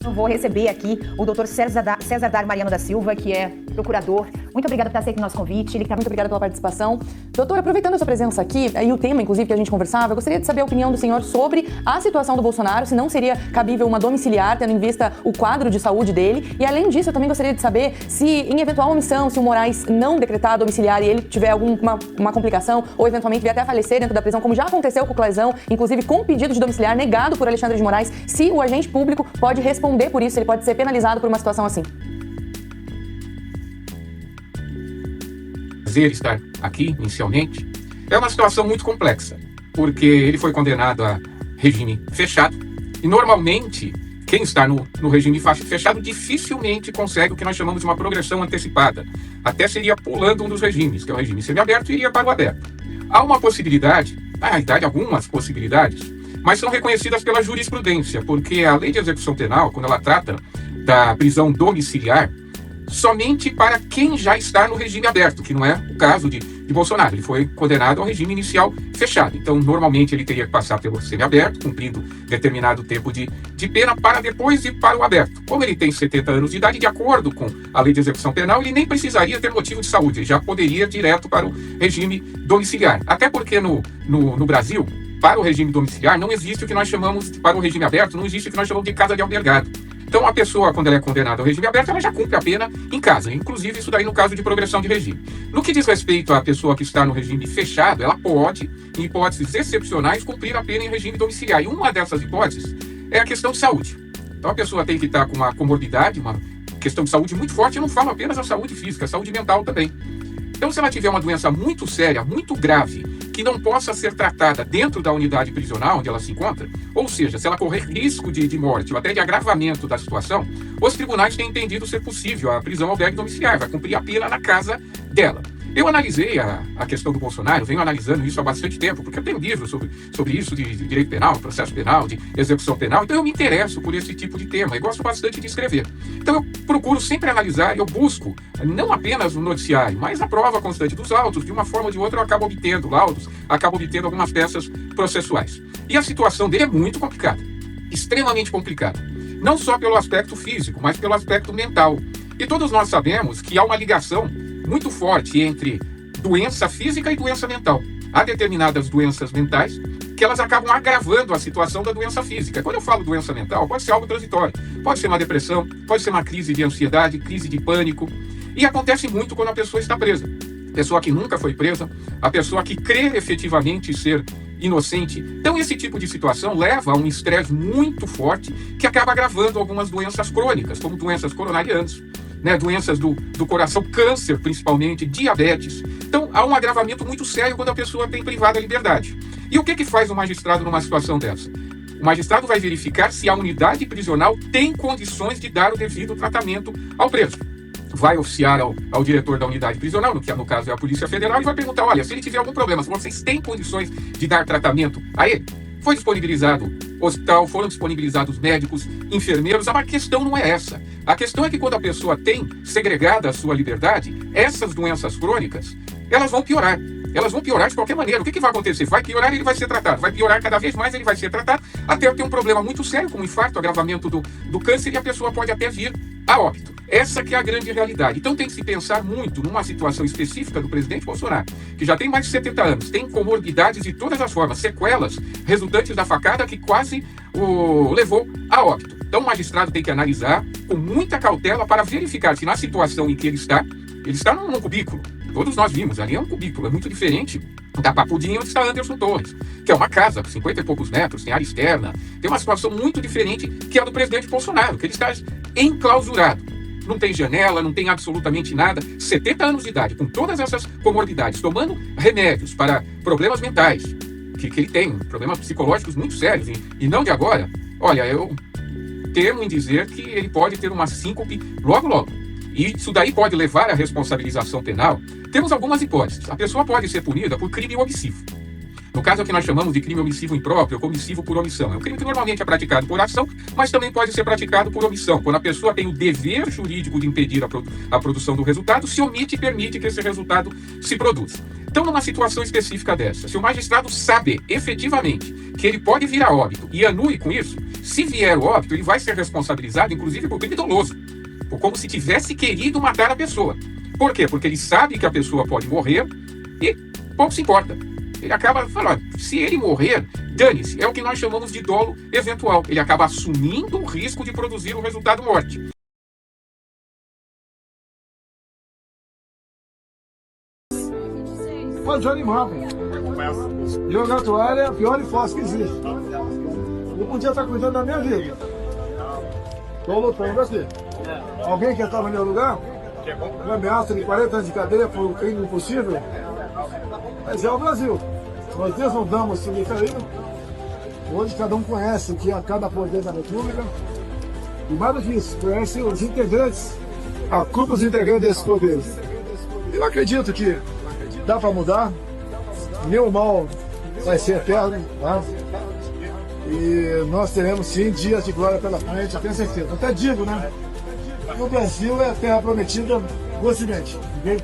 Eu vou receber aqui o Dr. César Dar Mariano da Silva, que é procurador. Muito obrigada por ter aceito o nosso convite. Muito obrigada pela participação. Doutor, aproveitando a sua presença aqui, e o tema, inclusive, que a gente conversava, eu gostaria de saber a opinião do senhor sobre a situação do Bolsonaro, se não seria cabível uma domiciliar, tendo em vista o quadro de saúde dele. E, além disso, eu também gostaria de saber se, em eventual omissão, se o Moraes não decretar a domiciliar e ele tiver alguma complicação, ou eventualmente vier até a falecer dentro da prisão, como já aconteceu com o Clezão, inclusive com pedido de domiciliar negado por Alexandre de Moraes, se o agente público pode responder por isso, ele pode ser penalizado por uma situação assim. Prazer estar aqui, inicialmente. É uma situação muito complexa, porque ele foi condenado a regime fechado, e normalmente quem está no regime fechado dificilmente consegue o que nós chamamos de uma progressão antecipada. Até seria pulando um dos regimes, que é o regime semiaberto, e iria para o aberto. Há uma possibilidade, na realidade algumas possibilidades, mas são reconhecidas pela jurisprudência, porque a lei de execução penal, quando ela trata da prisão domiciliar, somente para quem já está no regime aberto, que não é o caso de Bolsonaro. Ele foi condenado ao regime inicial fechado. Então, normalmente, ele teria que passar pelo semiaberto, cumprindo determinado tempo de pena, para depois ir para o aberto. Como ele tem 70 anos de idade, de acordo com a lei de execução penal, ele nem precisaria ter motivo de saúde, ele já poderia ir direto para o regime domiciliar. Até porque no Brasil, para o regime domiciliar, não existe o que nós chamamos, para o regime aberto, não existe o que nós chamamos de casa de albergado. Então, a pessoa, quando ela é condenada ao regime aberto, ela já cumpre a pena em casa, inclusive isso daí no caso de progressão de regime. No que diz respeito à pessoa que está no regime fechado, ela pode, em hipóteses excepcionais, cumprir a pena em regime domiciliar. E uma dessas hipóteses é a questão de saúde. Então, a pessoa tem que estar com uma comorbidade, uma questão de saúde muito forte. Eu não falo apenas a saúde física, a saúde mental também. Então, se ela tiver uma doença muito séria, muito grave, que não possa ser tratada dentro da unidade prisional onde ela se encontra, ou seja, se ela correr risco de morte ou até de agravamento da situação, os tribunais têm entendido ser possível a prisão albergue domiciliar, vai cumprir a pena na casa dela. Eu analisei a questão do Bolsonaro, venho analisando isso há bastante tempo, porque eu tenho livros sobre isso de direito penal, processo penal, de execução penal, então eu me interesso por esse tipo de tema e gosto bastante de escrever. Então eu procuro sempre analisar e eu busco não apenas o noticiário, mas a prova constante dos autos. De uma forma ou de outra eu acabo obtendo laudos, acabo obtendo algumas peças processuais. E a situação dele é muito complicada, extremamente complicada. Não só pelo aspecto físico, mas pelo aspecto mental. E todos nós sabemos que há uma ligação muito forte entre doença física e doença mental. Há determinadas doenças mentais que elas acabam agravando a situação da doença física. Quando eu falo doença mental, pode ser algo transitório. Pode ser uma depressão, pode ser uma crise de ansiedade, crise de pânico. E acontece muito quando a pessoa está presa. A pessoa que nunca foi presa, a pessoa que crê efetivamente ser inocente. Então, esse tipo de situação leva a um estresse muito forte que acaba agravando algumas doenças crônicas, como doenças coronarianas, doenças do coração, câncer principalmente, diabetes. Então, há um agravamento muito sério quando a pessoa tem privada a liberdade. E o que faz o magistrado numa situação dessa? O magistrado vai verificar se a unidade prisional tem condições de dar o devido tratamento ao preso. Vai oficiar ao diretor da unidade prisional, que no caso é a Polícia Federal, e vai perguntar, olha, se ele tiver algum problema, se vocês têm condições de dar tratamento a ele. Foi disponibilizado hospital, foram disponibilizados médicos, enfermeiros. A questão não é essa. A questão é que quando a pessoa tem segregada a sua liberdade, essas doenças crônicas, elas vão piorar. Elas vão piorar de qualquer maneira. O que vai acontecer? Vai piorar e ele vai ser tratado. Vai piorar cada vez mais, ele vai ser tratado, até ter um problema muito sério, como infarto, agravamento do câncer, e a pessoa pode até vir a óbito. Essa que é a grande realidade. Então tem que se pensar muito numa situação específica do presidente Bolsonaro, que já tem mais de 70 anos, tem comorbidades de todas as formas, sequelas resultantes da facada que quase o levou a óbito. Então o magistrado tem que analisar com muita cautela para verificar se na situação em que ele está num cubículo. Todos nós vimos, ali é um cubículo, é muito diferente da Papudinha onde está Anderson Torres, que é uma casa com 50 e poucos metros, tem área externa, tem uma situação muito diferente que é a do presidente Bolsonaro, que ele está enclausurado. Não tem janela, não tem absolutamente nada, 70 anos de idade, com todas essas comorbidades, tomando remédios para problemas mentais, que ele tem, problemas psicológicos muito sérios, e não de agora. Olha, eu temo em dizer que ele pode ter uma síncope logo. E isso daí pode levar à responsabilização penal. Temos algumas hipóteses. A pessoa pode ser punida por crime omissivo. No caso, é o que nós chamamos de crime omissivo impróprio, ou omissivo por omissão. É um crime que normalmente é praticado por ação, mas também pode ser praticado por omissão. Quando a pessoa tem o dever jurídico de impedir a produção do resultado, se omite e permite que esse resultado se produza. Então, numa situação específica dessa, se o magistrado sabe efetivamente que ele pode vir a óbito e anule com isso, se vier o óbito, ele vai ser responsabilizado, inclusive, por crime doloso, ou como se tivesse querido matar a pessoa. Por quê? Porque ele sabe que a pessoa pode morrer e pouco se importa. Ele acaba falando, se ele morrer, dane-se. É o que nós chamamos de dolo eventual. Ele acaba assumindo o risco de produzir o resultado morte. Pode desanimar, pô. Jogar toalha é a pior hipótese que existe. Eu podia estar cuidando da minha vida. Estou lutando aqui. Alguém quer estar no meu lugar? Uma ameaça de 40 anos de cadeia foi um crime impossível. Mas é o Brasil. Nós desnudamos esse mecanismo. Hoje cada um conhece o que é cada poder da República. E mais do que isso, conhece os integrantes, a culpa dos integrantes desses poderes. Eu acredito que dá para mudar. Nenhum mal vai ser eterno. Tá? E nós teremos sim dias de glória pela frente, eu tenho certeza. Até digo, né? Que o Brasil é a terra prometida do Ocidente. Okay?